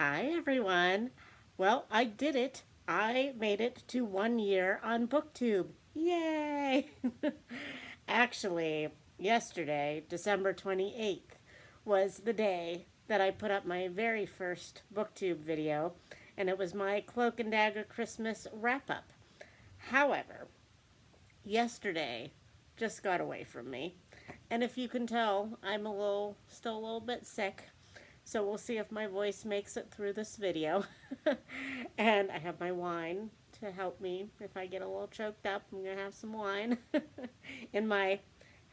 Hi, everyone. Well, I did it. I made it to 1 year on BookTube. Yay! Actually, yesterday, December 28th, was the day that I put up my very first BookTube video, and it was my Cloak and Dagger Christmas wrap up. However, yesterday just got away from me. And if you can tell, I'm still a little bit sick. So we'll see if my voice makes it through this video. And I have my wine to help me if I get a little choked up. I'm going to have some wine in my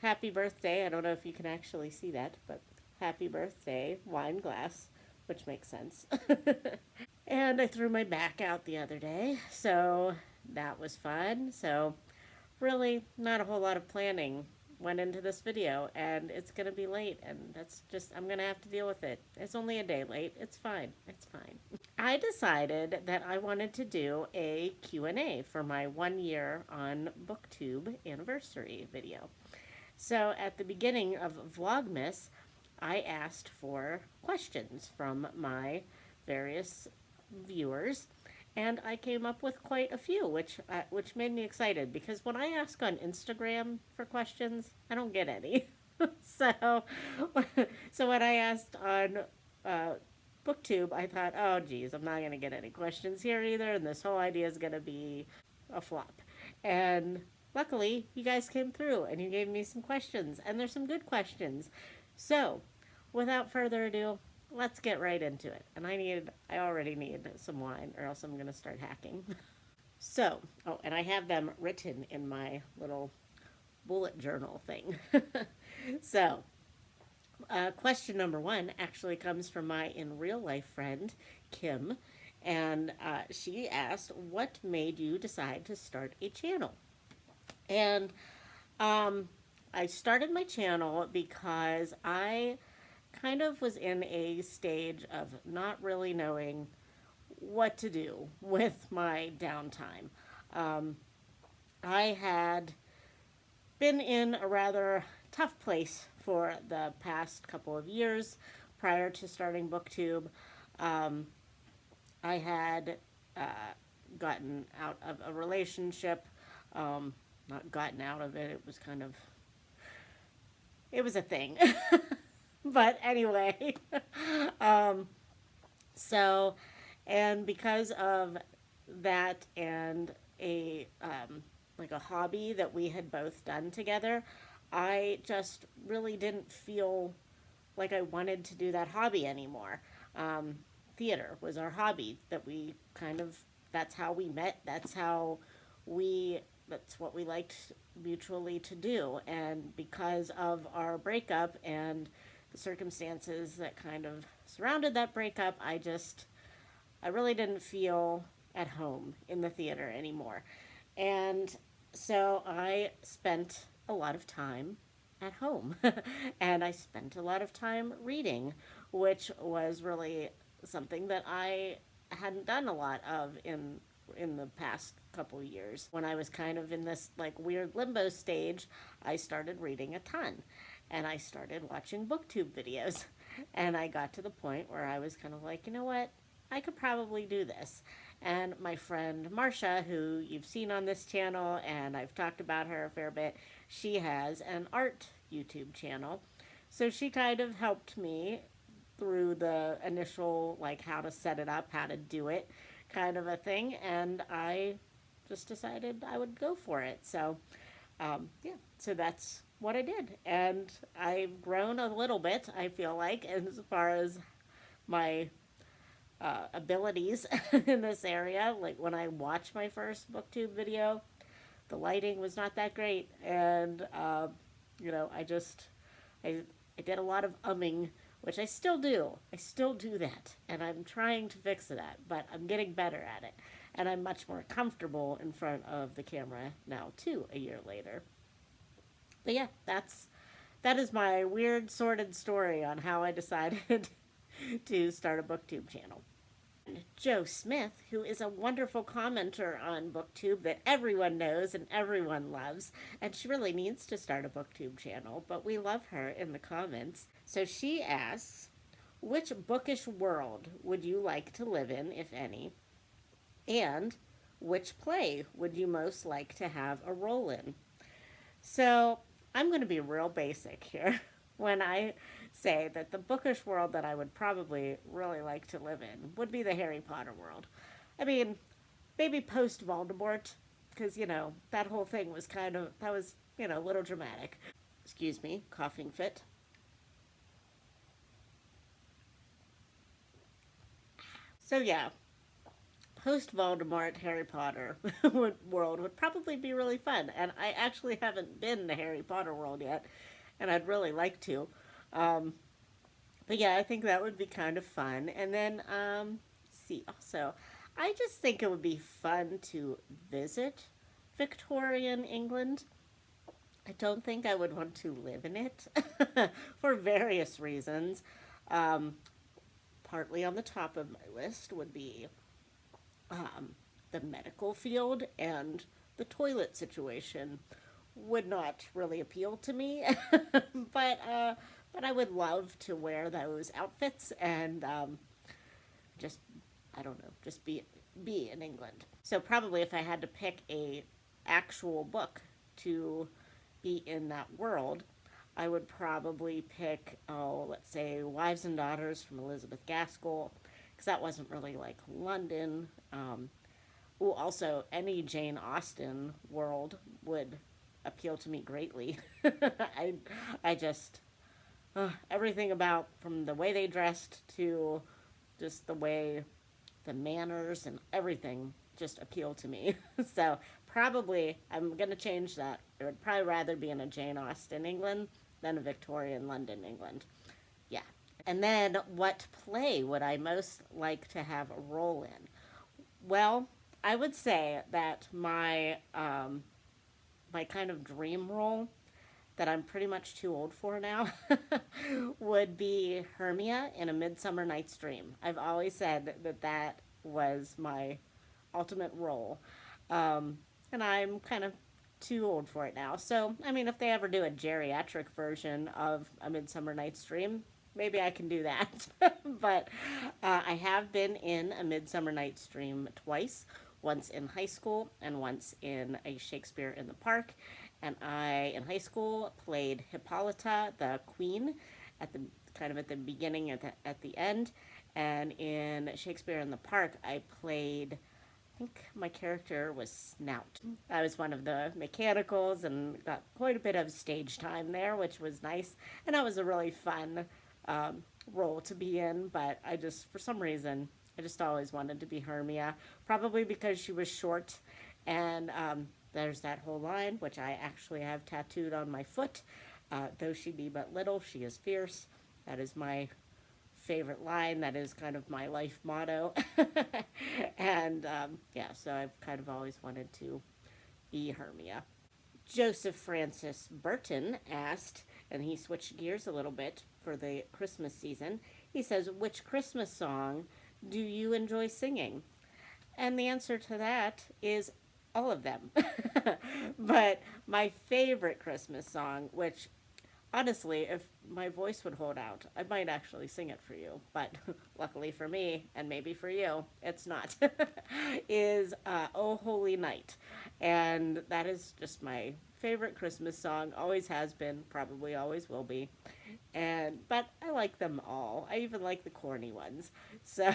happy birthday. I don't know if you can actually see that, but happy birthday wine glass, which makes sense. And I threw my back out the other day, so that was fun. So really not a whole lot of planning went into this video, and it's going to be late, and that's just, I'm going to have to deal with it. It's only a day late. It's fine. It's fine. I decided that I wanted to do a Q&A for my 1 year on BookTube anniversary video. So at the beginning of Vlogmas, I asked for questions from my various viewers, and I came up with quite a few, which made me excited, because when I ask on Instagram for questions, I don't get any. so, so when I asked on BookTube, I thought, oh geez, I'm not gonna get any questions here either, and this whole idea is gonna be a flop. And luckily, you guys came through and you gave me some questions, and there's some good questions. So, without further ado, let's get right into it. And I already need some wine, or else I'm going to start hacking. So, oh, and I have them written in my little bullet journal thing. So, question number one actually comes from my in real life friend, Kim. And she asked, what made you decide to start a channel? And I started my channel because I kind of was in a stage of not really knowing what to do with my downtime. I had been in a rather tough place for the past couple of years prior to starting BookTube. I had gotten out of a relationship, not gotten out of it, it was kind of, it was a thing. But anyway, so, and because of that and like a hobby that we had both done together, I just really didn't feel like I wanted to do that hobby anymore. Theater was our hobby that we kind of, that's how we met, that's what we liked mutually to do. And because of our breakup and the circumstances that kind of surrounded that breakup, I really didn't feel at home in the theater anymore. And so I spent a lot of time at home. And I spent a lot of time reading, which was really something that I hadn't done a lot of in the past couple years. When I was kind of in this like weird limbo stage, I started reading a ton. And I started watching BookTube videos. And I got to the point where I was kind of like, you know what? I could probably do this. And my friend Marcia, who you've seen on this channel, and I've talked about her a fair bit, she has an art YouTube channel. So she kind of helped me through the initial, like, how to set it up, how to do it, kind of a thing. And I just decided I would go for it. So, yeah, so that's what I did. And I've grown a little bit, I feel like, as far as my abilities in this area. Like when I watched my first BookTube video, the lighting was not that great. And, you know, I did a lot of umming, which I still do. I still do that. And I'm trying to fix that, but I'm getting better at it. And I'm much more comfortable in front of the camera now, too, a year later. But yeah, that is my weird, sordid story on how I decided to start a BookTube channel. Joe Smith, who is a wonderful commenter on BookTube that everyone knows and everyone loves, and she really needs to start a BookTube channel, but we love her in the comments. So she asks, Which bookish world would you like to live in, if any? And which play would you most like to have a role in? So I'm going to be real basic here when I say that the bookish world that I would probably really like to live in would be the Harry Potter world. I mean, maybe post Voldemort, because, that whole thing was that was, a little dramatic. Excuse me, coughing fit. So, yeah, post Voldemort Harry Potter world would probably be really fun. And I actually haven't been to Harry Potter world yet, and I'd really like to. Um, but yeah, I think that would be kind of fun. And then, see, also, I just think it would be fun to visit Victorian England. I don't think I would want to live in it for various reasons. Um, Partly on the top of my list would be the medical field, and the toilet situation would not really appeal to me. but but I would love to wear those outfits and just I don't know, just be in England. So probably if I had to pick a actual book to be in that world, I would probably pick, let's say, Wives and Daughters from Elizabeth Gaskell, because that wasn't really like London. Also, any Jane Austen world would appeal to me greatly. I, I just, everything about from the way they dressed to just the way the manners and everything just appeal to me. So probably I'm gonna change that. It would probably rather be in a Jane Austen England than a Victorian London England. Yeah. And then what play would I most like to have a role in? Well, I would say that my kind of dream role that I'm pretty much too old for now would be Hermia in A Midsummer Night's Dream. I've always said that that was my ultimate role. And I'm kind of too old for it now. So, I mean, if they ever do a geriatric version of A Midsummer Night's Dream, maybe I can do that. But I have been in A Midsummer Night's Dream twice, once in high school and once in a Shakespeare in the Park. And I, in high school, played Hippolyta, the queen, at the kind of at the beginning at the end. And in Shakespeare in the Park, I played, I think my character was Snout. I was one of the mechanicals and got quite a bit of stage time there, which was nice. And that was a really fun role to be in. But I just, for some reason, I just always wanted to be Hermia. Probably because she was short. And there's that whole line, which I actually have tattooed on my foot. Though she be but little, she is fierce. That is my favorite line. That is kind of my life motto. And yeah, so I've kind of always wanted to be Hermia. Joseph Francis Burton asked, and he switched gears a little bit for the Christmas season. He says, which Christmas song do you enjoy singing? And the answer to that is all of them. But my favorite Christmas song, which honestly, if my voice would hold out, I might actually sing it for you. But luckily for me, and maybe for you, it's not, is Oh Holy Night. And that is just my favorite Christmas song. Always has been, probably always will be. But I like them all. I even like the corny ones. So,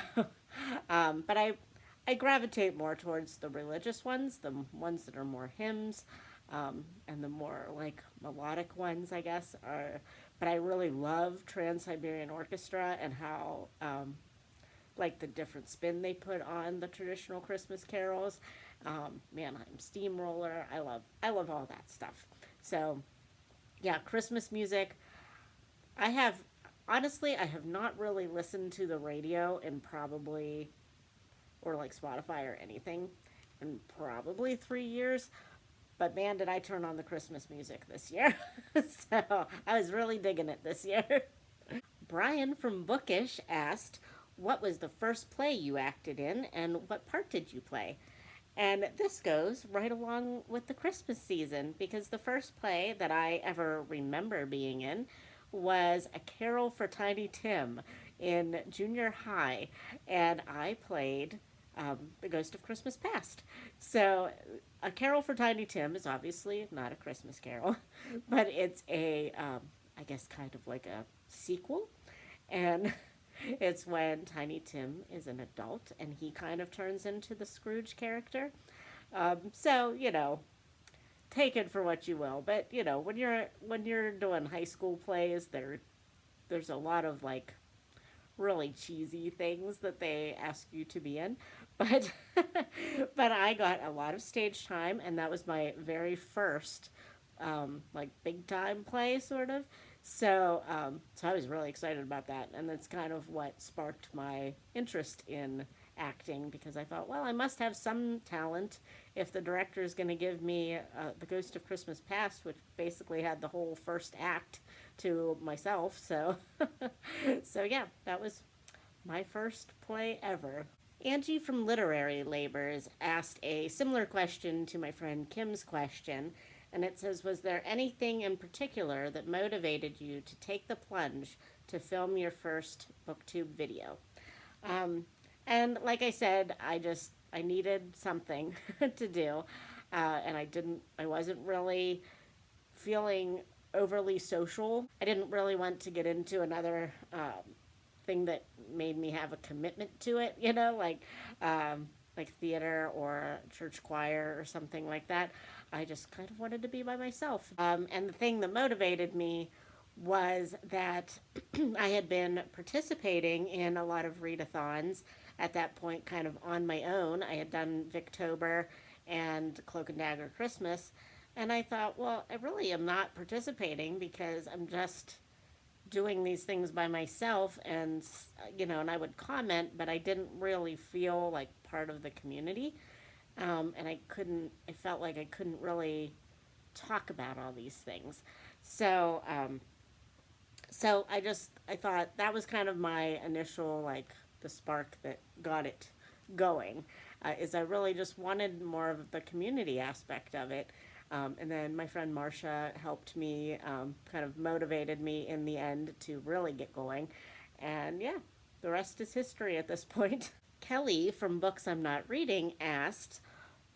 but I gravitate more towards the religious ones, the ones that are more hymns, and the more like melodic ones, I guess. Are, but I really love Trans Siberian Orchestra and how like the different spin they put on the traditional Christmas carols. Mannheim Steamroller. I love all that stuff. So yeah, Christmas music. I have honestly I have not really listened to the radio in probably or like Spotify or anything in probably 3 years. But man, did I turn on the Christmas music this year. So I was really digging it this year. Brian from Bookish asked, what was the first play you acted in and what part did you play? And this goes right along with the Christmas season because the first play that I ever remember being in was A Carol for Tiny Tim. in junior high, and I played The Ghost of Christmas Past. So, A Carol for Tiny Tim is obviously not a Christmas carol, but it's I guess, kind of like a sequel. And it's when Tiny Tim is an adult and he kind of turns into the Scrooge character. So, take it for what you will. But when you're doing high school plays, there's a lot of like really cheesy things that they ask you to be in. But but I got a lot of stage time, and that was my very first like big time play, sort of. So I was really excited about that, and that's kind of what sparked my interest in acting, because I thought, well, I must have some talent if the director is going to give me The Ghost of Christmas Past, which basically had the whole first act to myself. So, so yeah, that was my first play ever. Angie from Literary Labors asked a similar question to my friend Kim's question, and it says, was there anything in particular that motivated you to take the plunge to film your first BookTube video? Um, and like I said, I needed something to do, and I wasn't really feeling overly social. I didn't really want to get into another thing that made me have a commitment to it, like theater or church choir or something like that. I just kind of wanted to be by myself. And the thing that motivated me was that I had been participating in a lot of readathons at that point, kind of on my own. I had done Victober and Cloak and Dagger Christmas, and I thought, well, I really am not participating because I'm just doing these things by myself, and and I would comment, but I didn't really feel like part of the community. And I felt like I couldn't really talk about all these things. So I thought that was kind of my initial, like, the spark that got it going, is I really just wanted more of the community aspect of it. And then my friend Marcia helped me, kind of motivated me in the end to really get going. And yeah, the rest is history at this point. Kelly from Books I'm Not Reading asked,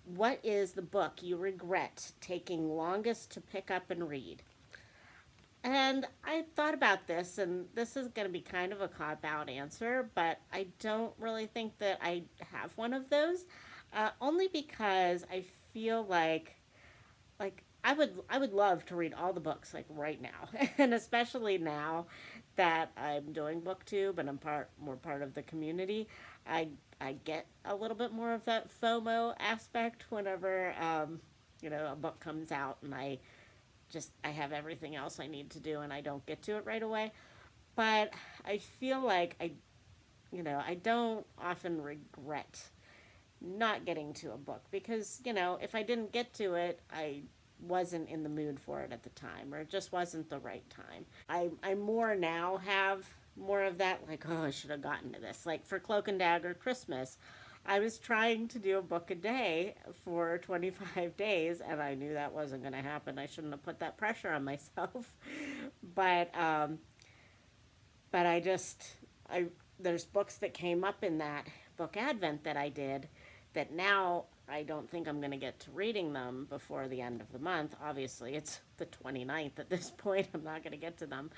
what is the book you regret taking longest to pick up and read? And I thought about this, and this is going to be kind of a cop out answer, but I don't really think that I have one of those, only because I feel like I would love to read all the books like right now, and especially now that I'm doing BookTube and I'm more part of the community. I get a little bit more of that FOMO aspect whenever a book comes out, and I have everything else I need to do and I don't get to it right away. But I feel like I don't often regret not getting to a book, because, if I didn't get to it, I wasn't in the mood for it at the time, or it just wasn't the right time. I more now have more of that, like, oh, I should have gotten to this. Like for Cloak and Dagger Christmas, I was trying to do a book a day for 25 days, and I knew that wasn't going to happen. I shouldn't have put that pressure on myself. but but there's books that came up in that book advent that I did that now I don't think I'm going to get to reading them before the end of the month. Obviously, it's the 29th at this point. I'm not going to get to them.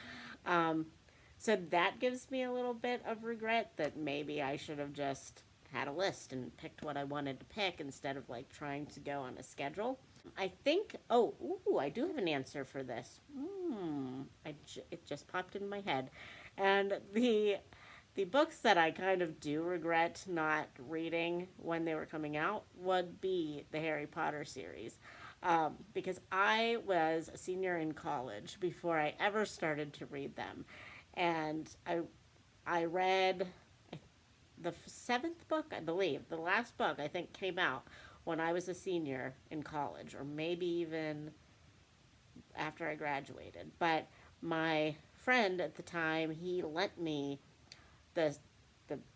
So that gives me a little bit of regret that maybe I should have just had a list and picked what I wanted to pick instead of like trying to go on a schedule. I think, I do have an answer for this. It just popped in my head. And the books that I kind of do regret not reading when they were coming out would be the Harry Potter series. Because I was a senior in college before I ever started to read them. And I read the seventh book, I believe. The last book, I think, came out when I was a senior in college, or maybe even after I graduated. But my friend at the time, he lent me the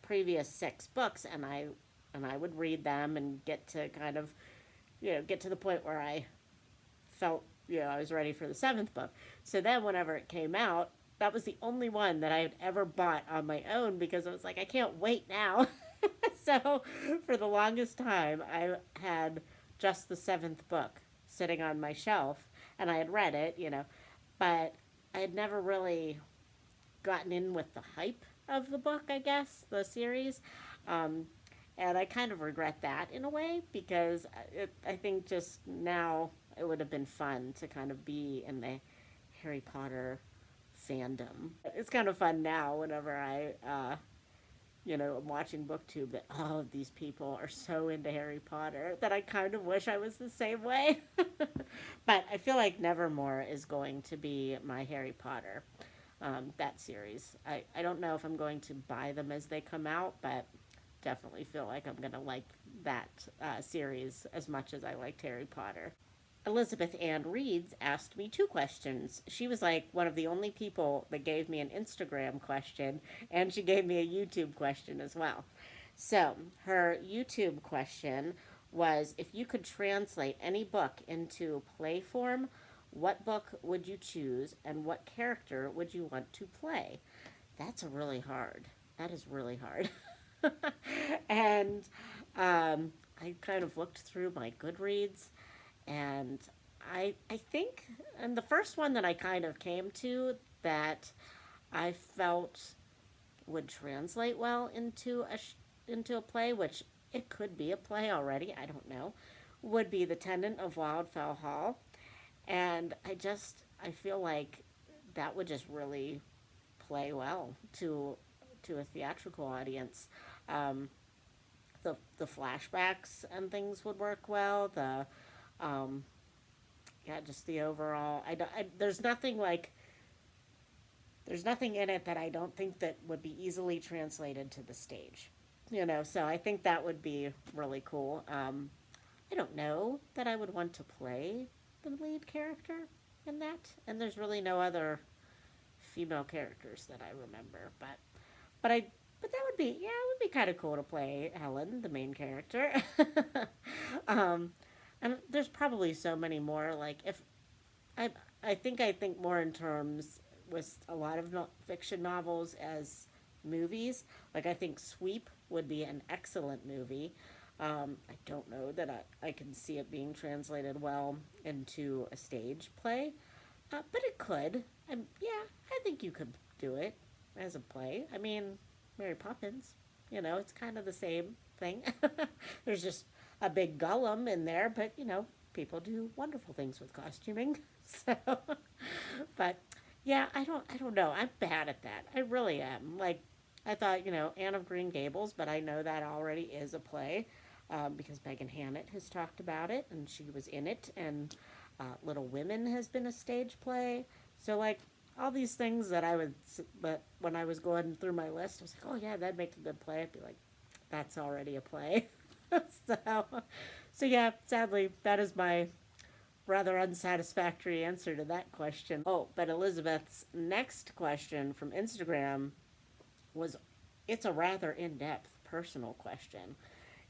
previous 6 books, and I would read them and get to kind of, get to the point where I felt, I was ready for the 7th book. So then whenever it came out, that was the only one that I had ever bought on my own because I was like, I can't wait now. So for the longest time, I had just the seventh book sitting on my shelf, and I had read it, but I had never really gotten in with the hype of the book, I guess, the series. Um, and I kind of regret that in a way because I think just now it would have been fun to kind of be in the Harry Potter fandom. It's kind of fun now whenever I'm watching BookTube that all of these people are so into Harry Potter that I kind of wish I was the same way. But I feel like Nevermore is going to be my Harry Potter, that series. I don't know if I'm going to buy them as they come out, but definitely feel like I'm going to like that series as much as I liked Harry Potter. Elizabeth Ann Reeds asked me two questions. She was like one of the only people that gave me an Instagram question, and she gave me a YouTube question as well. So, her YouTube question was, if you could translate any book into play form, what book would you choose and what character would you want to play? That's really hard. That is really hard. And I kind of looked through my Goodreads, and I think, and the first one that I kind of came to that I felt would translate well into a play, which it could be a play already, I don't know, would be The Tenant of Wildfell Hall. And I feel like that would just really play well to a theatrical audience. Um, the flashbacks and things would work well. Um, yeah, just the overall. There's nothing in it that I don't think that would be easily translated to the stage. So I think that would be really cool. I don't know that I would want to play the lead character in that, and there's really no other female characters that I remember, but I but that would be, yeah, it would be kind of cool to play Helen, the main character. um, and there's probably so many more. Like if I I think more in terms with a lot of fiction novels as movies. Like I think Sweep would be an excellent movie. I don't know that I can see it being translated well into a stage play, but it could. Yeah, I think you could do it as a play. I mean, Mary Poppins, it's kind of the same thing. There's just a big Gollum in there, but people do wonderful things with costuming. So, but yeah, I don't know. I'm bad at that. I really am. Like, I thought, Anne of Green Gables, but I know that already is a play, because Megan Hannett has talked about it and she was in it, and Little Women has been a stage play. So, like, all these things but when I was going through my list, I was like, oh yeah, that'd make a good play. I'd be like, that's already a play. so, so yeah, sadly, that is my rather unsatisfactory answer to that question. Oh, but Elizabeth's next question from Instagram was, it's a rather in-depth personal question.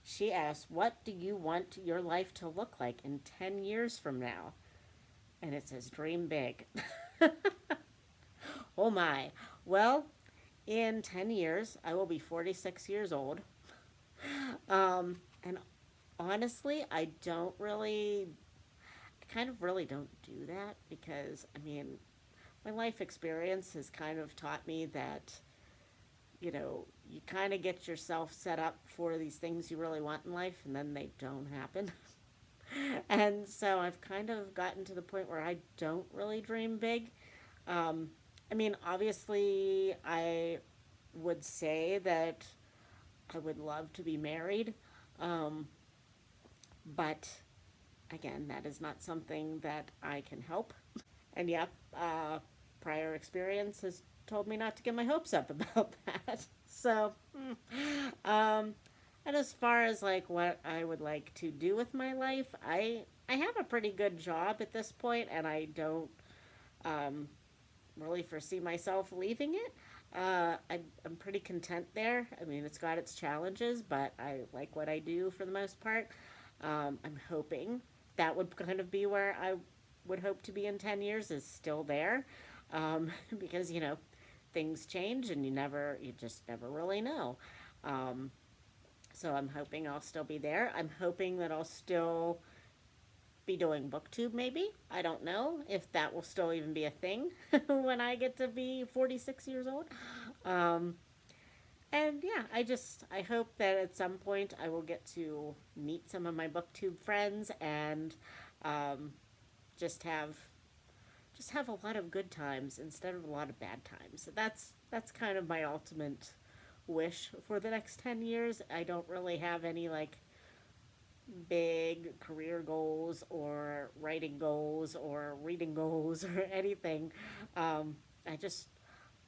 She asked, what do you want your life to look like in 10 years from now? And it says, dream big. Oh my. Well, in 10 years, I will be 46 years old. And honestly, I kind of really don't do that because, I mean, my life experience has kind of taught me that, you kind of get yourself set up for these things you really want in life and then they don't happen. And so I've kind of gotten to the point where I don't really dream big. Um, I mean, obviously, I would say that I would love to be married, um, but again, that is not something that I can help. And yep, prior experience has told me not to get my hopes up about that. So, um, and as far as like what I would like to do with my life, I have a pretty good job at this point, and I don't um, really foresee myself leaving it. I'm pretty content there. I mean, it's got its challenges, but I like what I do for the most part. I'm hoping that would kind of be where I would hope to be in 10 years, is still there. because, things change and you just never really know. Um, so I'm hoping I'll still be there. I'm hoping that I'll still be doing BookTube maybe. I don't know if that will still even be a thing when I get to be 46 years old. Um, and yeah, I hope that at some point I will get to meet some of my BookTube friends and um, just have just have a lot of good times instead of a lot of bad times. That's kind of my ultimate wish for the next 10 years. I don't really have any like big career goals or writing goals or reading goals or anything. Um, I just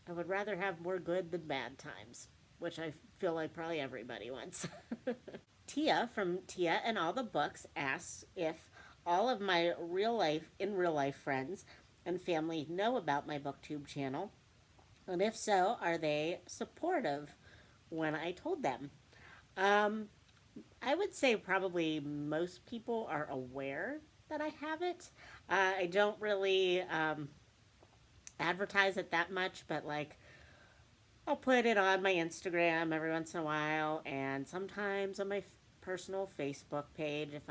I would rather have more good than bad times, which I feel like probably everybody wants. Tia from Tia and All the Books asks if all of my real life friends and family know about my BookTube channel, and if so, are they supportive when I told them? Um, I would say probably most people are aware that I have it. I don't really advertise it that much, but like I'll put it on my Instagram every once in a while, and sometimes on my personal Facebook page if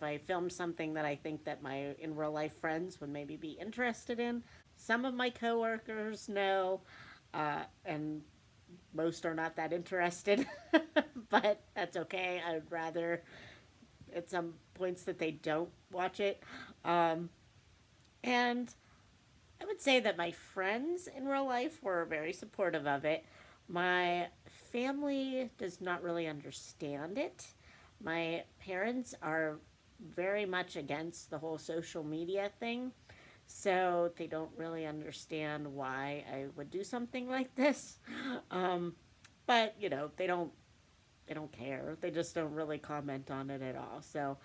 I film something that I think that my in real life friends would maybe be interested in. Some of my coworkers know, and most are not that interested, but that's okay. I'd rather at some points that they don't watch it. Um, and I would say that my friends in real life were very supportive of it. My family does not really understand it. My parents are very much against the whole social media thing, so they don't really understand why I would do something like this. Um, but they don't care. They just don't really comment on it at all. So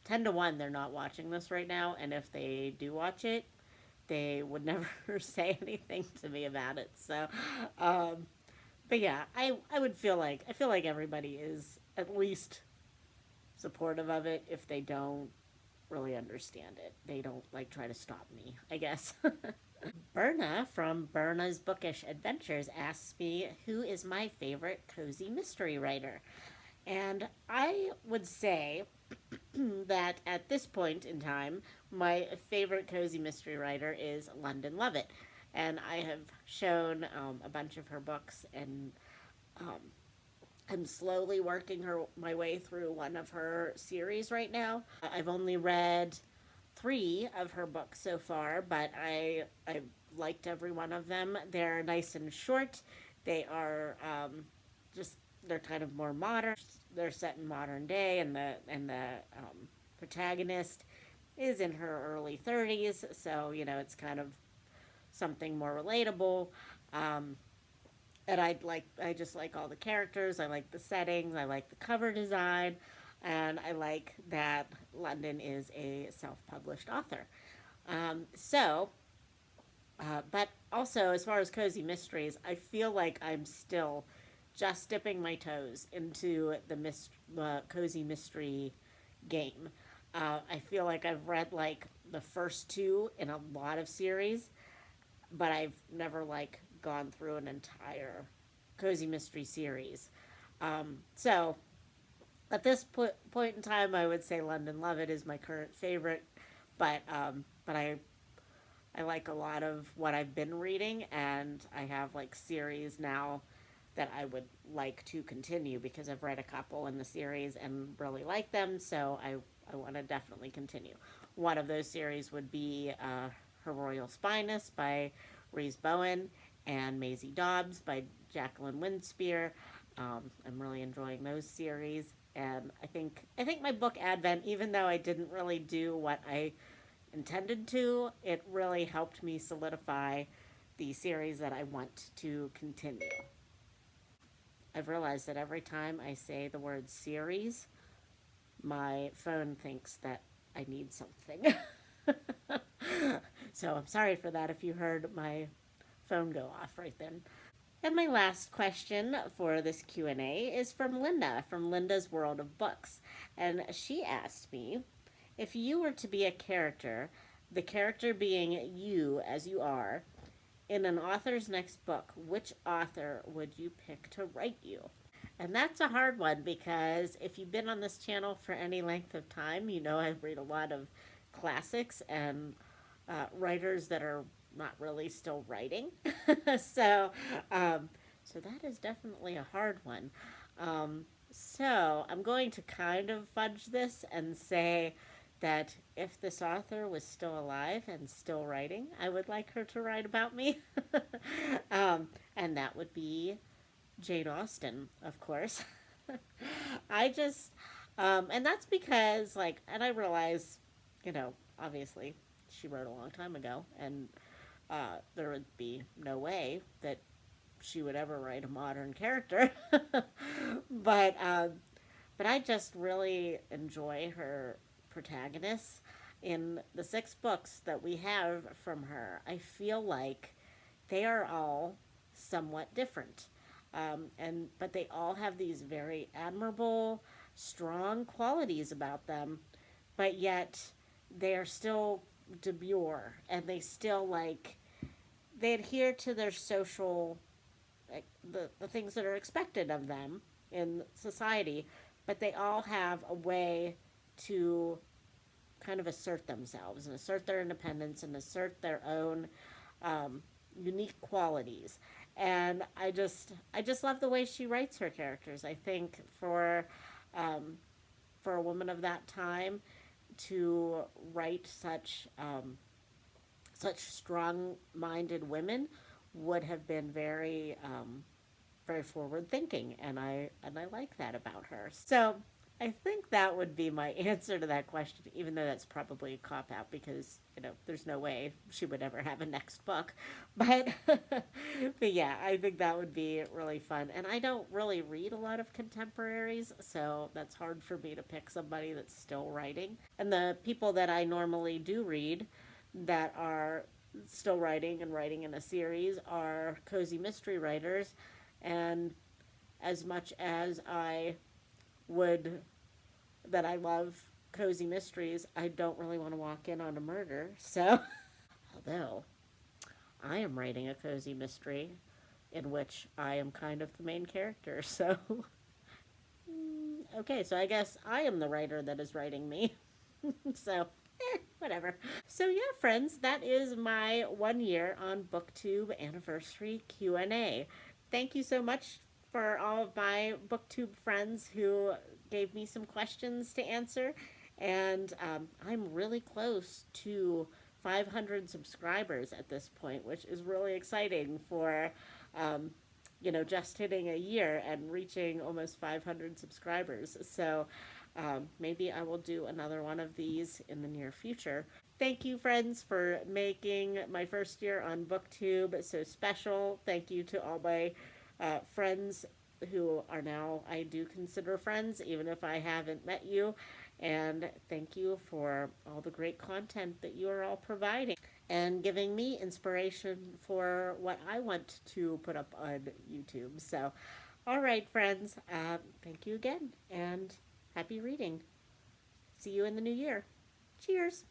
10 to 1 they're not watching this right now, and if they do watch it, they would never say anything to me about it. So, um, but yeah, I would I feel like everybody is at least supportive of it if they don't really understand it. They don't like try to stop me, I guess. Berna from Berna's Bookish Adventures asks me who is my favorite cozy mystery writer. And I would say that at this point in time, my favorite cozy mystery writer is London Lovett. And I have shown a bunch of her books, and um, I'm slowly working my way through one of her series right now. I've only read 3 of her books so far, but I liked every one of them. They're nice and short. They are just they're kind of more modern. They're set in modern day, and the protagonist is in her early 30s, so it's kind of something more relatable. Um, and I just like all the characters. I like the settings. I like the cover design, and I like that London is a self-published author. So, but also as far as cozy mysteries, I feel like I'm still just dipping my toes into the cozy mystery game. I feel like I've read like the first 2 in a lot of series, but I've never like gone through an entire cozy mystery series. So at this point in time, I would say London Lovett is my current favorite, but I like a lot of what I've been reading, and I have like series now that I would like to continue because I've read a couple in the series and really like them. So I want to definitely continue. One of those series would be Her Royal Spyness by Reese Bowen and Maisie Dobbs by Jacqueline Winspear. I'm really enjoying those series, and I think my book Advent, even though I didn't really do what I intended to, it really helped me solidify the series that I want to continue. I've realized that every time I say the word series, my phone thinks that I need something. So I'm sorry for that if you heard my phone go off right then. And my last question for this Q&A is from Linda, from Linda's World of Books. And she asked me, if you were to be a character, the character being you as you are, in an author's next book, which author would you pick to write you? And that's a hard one because if you've been on this channel for any length of time, you know I read a lot of classics and writers that are not really still writing. so, um, so that is definitely a hard one. So I'm going to kind of fudge this and say that if this author was still alive and still writing, I would like her to write about me. And that would be Jane Austen, of course. I just, and that's because, like, and I realize, obviously she wrote a long time ago, and there would be no way that she would ever write a modern character. but, um, but I just really enjoy her protagonists in the 6 books that we have from her. I feel like they are all somewhat different. And but they all have these very admirable, strong qualities about them, but yet they are still demure and they still they adhere to their social, like the things that are expected of them in society, but they all have a way to kind of assert themselves and assert their independence and assert their own um, unique qualities. And I just love the way she writes her characters. I think um, for a woman of that time to write such strong-minded women would have been very forward thinking, and I like that about her. So I think that would be my answer to that question, even though that's probably a cop out because there's no way she would ever have a next book. But but yeah, I think that would be really fun. And I don't really read a lot of contemporaries, so that's hard for me to pick somebody that's still writing. And the people that I normally do read that are still writing and writing in a series are cozy mystery writers. And as much as would I love cozy mysteries, I don't really want to walk in on a murder. So, although I am writing a cozy mystery in which I am kind of the main character. So, okay, so I guess I am the writer that is writing me. So, whatever. So yeah, friends, that is my 1 year on BookTube anniversary Q&A. Thank you so much for all of my BookTube friends who gave me some questions to answer. And I'm really close to 500 subscribers at this point, which is really exciting for, just hitting a year and reaching almost 500 subscribers. So maybe I will do another one of these in the near future. Thank you, friends, for making my first year on BookTube so special. Thank you to all my friends who are now, I do consider friends, even if I haven't met you. And thank you for all the great content that you are all providing and giving me inspiration for what I want to put up on YouTube. So, all right, friends, thank you again, and happy reading. See you in the new year. Cheers.